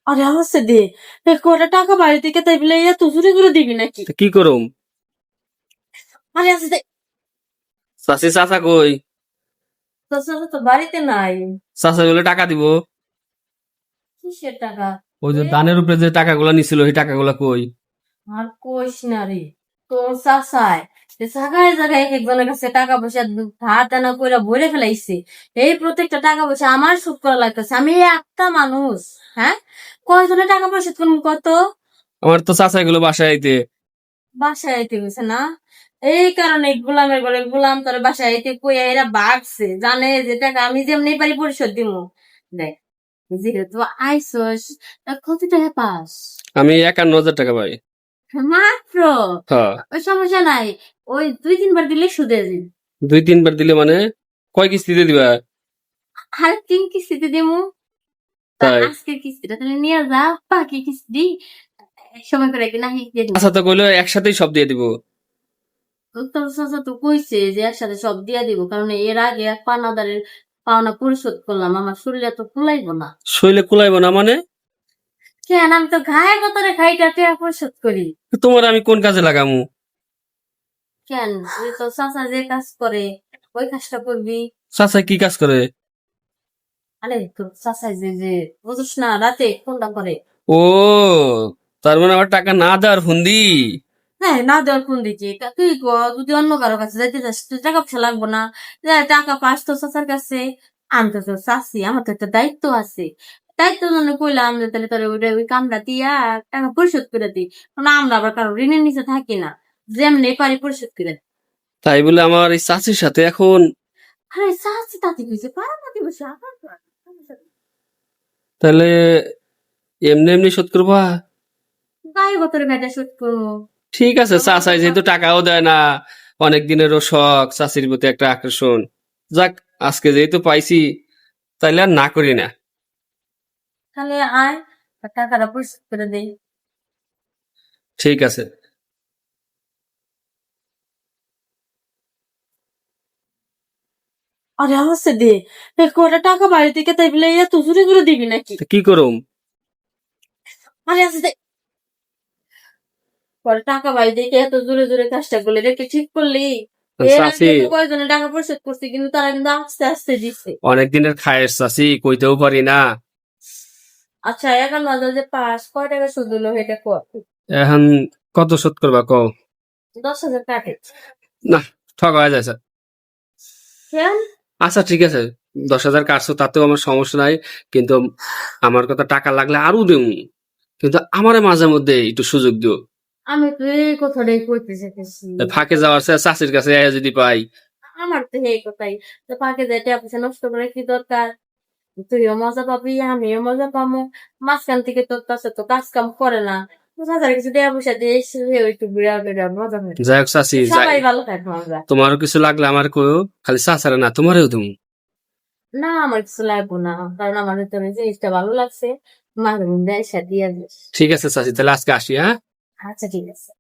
আরে হচ্ছে দে কটা টাকা বাড়ি থেকে তাই বলে এত জোরে জোরে দিবি নাকি? তা কি করুম? আরে আছে দে। চাচি চাচা কই? তোর সাথে তো বাড়িতে নাই। চাচা বলে টাকা দিব। কিসের টাকা? ওই যে এ দানের উপরে যে টাকাগুলো নিছিল সেই টাকাগুলো কই? আর কইস না রে, তোর চাচায় জায়গায় জায়গায় এক একজনের কাছে টাকা পয়সা ধার টানা কইরা ভরে ফেলাইছে। এই প্রত্যেকটা টাকা পয়সা আমার শোধ করা লাগতেছে। আমি একটা মানুষ, হ্যাঁ, কয়জনের টাকা পয়সা তুমি কত? আমার তো চাচা এগুলো বাসায় আইতে। বাসায় আইতে গেছে না, এই কারণে গোলামের ঘরে গোলাম করে বাসায় আইতে কইয়া এরা ভাগছে, জানে যে টাকা আমি যেমনি পারি পরিশোধ দিমু। দেখ, যেহেতু আইসস, তা কত টাকা পাস? আমি 51,000 টাকা পাই। মাত্র? হ্যাঁ। ওই সমস্যা নাই, ওই 2-3 বার দিলে সুদে দিন। 2-3 বার দিলে মানে কয় কিস্তিতে দিবা? আর 3 কিস্তিতে দিমু। তা তাই? আজকের কিস্তিটা তাহলে নিয়ে যা, বাকি কিস্তি এক সময় করে একদিন আহি দিয়ে দিবো। চাচা তো কইলো একসাথেই সব দিয়ে দিব। তোর চাচা তো কইছে যে একসাথে সব দিয়া দিব, কারণ এর আগে এক পাওনাদারের পাওনা পরিশোধ করলাম, আমার শরীরে তো কুলাইবো না। শৈলে কুলাইব না মানে? কেন, আমি তো ঘায়ে গতরে খাইটা টাকা পরিশোধ করি। তোমার আমি কোন কাজে লাগামু? কেন, তুই তো চাচা যে কাজ করে ওই কাজটা করবি। চাচা কি কাজ করে? আরে তোর চাচা যে যে বুঝিস না, রাতে ফোনটা করে। ও, তার মানে আমার টাকা না দেওয়ার হুন্দি। হ্যাঁ, না দেওয়ার কোন দিকে তুই যদি অন্য কারো কাছে যাইতে চাস, তুই টাকা পয়সা লাগবো না? টাকা পাস তো চাচার কাছে। আমি তো তোর চাচ্ছি, আমার তো একটা দায়িত্ব আছে। দায়িত্ব জন্য কইলাম যে তাহলে তোর ওই কামটা দিয়া টাকা পরিশোধ করে দিই, কারণ আমরা আবার কারো ঋণের নিচে থাকি না, যেমনি পারি পরিশোধ করে দিই। তাই বলে আমার এই চাচির সাথে এখন? আরে চাচ্ছি তাতে কইছে পারা নাকি বসে আবার কর। তাহলে এমনি এমনি শোধ করবা? গায়ে গতরে বেটা শোধ করবো। ঠিক আছে, চাচাই যেহেতু টাকাও দেয় না, অনেক দিনেরও শখ চাচির প্রতি একটা আকর্ষণ। যাক, আজকে যেহেতু পাইছি তাইলে আর না করি না। তাহলে আয়, টাকাটা পরিশোধ করে দেই। ঠিক আছে। আরে হচ্ছে দে কটা টাকা বাড়ি থেকে তাই বলে এত জোরে জোরে দিবি নাকি? তা কি করুম? আরে আছে দে। পরে টাকা বাড়ি থেকে এত জোরে জোরে কাজটা করলে দেখে ঠিক করলি? এর চাচি আগে তো কয়েকজনের টাকা পরিশোধ করছি, কিন্তু তারা কিন্তু আস্তে আস্তে দিচ্ছে। অনেক দিনের খায়ের চাচি, কইতেও পারি না। আচ্ছা, 51,000 যে পাস, কয় টাকা সুদ হলো এটা কর। এখন কত শোধ করবা কও? 10,000 কাটে। না, ঠকা হয়ে যাচ্ছে। কেন? আচ্ছা ঠিক আছে, 10,000 কাটছো তাতেও আমার সমস্যা নাই, কিন্তু আমার কথা টাকা লাগলে আরো দেবো, কিন্তু আমারে মাঝে মধ্যে একটু সুযোগ দিও। আমি তো এই কথাটাই কইতে চাইতেছি। ফাঁকে যাওয়ার চেয়ে চাচির কাছে আয়া যদি পাই। আমার তো এই কথাই, তো ফাঁকে যাই টাকা পয়সা নষ্ট করে কি দরকার? তুইও মজা পাবি, আমিও মজা পাবো। মাঝখান থেকে তোর কাছে তো কাজ কাম করে না, হাজার কিছু টাকা পয়সা দিয়ে এসে একটু ঘুরে বেড়া মজা করে। যাই হোক চাচি, যাই, সবাই ভালো থাকবো আমরা। তোমারও কিছু লাগলে আমার কইও, খালি চাচারে না তোমারেও তুমি। না, আমার কিছু লাগবো না, কারণ আমার তোর এই জিনিসটা ভালো লাগছে। মাঝে মধ্যে এসে দিয়ে যাস। ঠিক আছে চাচি, তাহলে আজকে আসি, হ্যাঁ? আচ্ছা ঠিক আছে।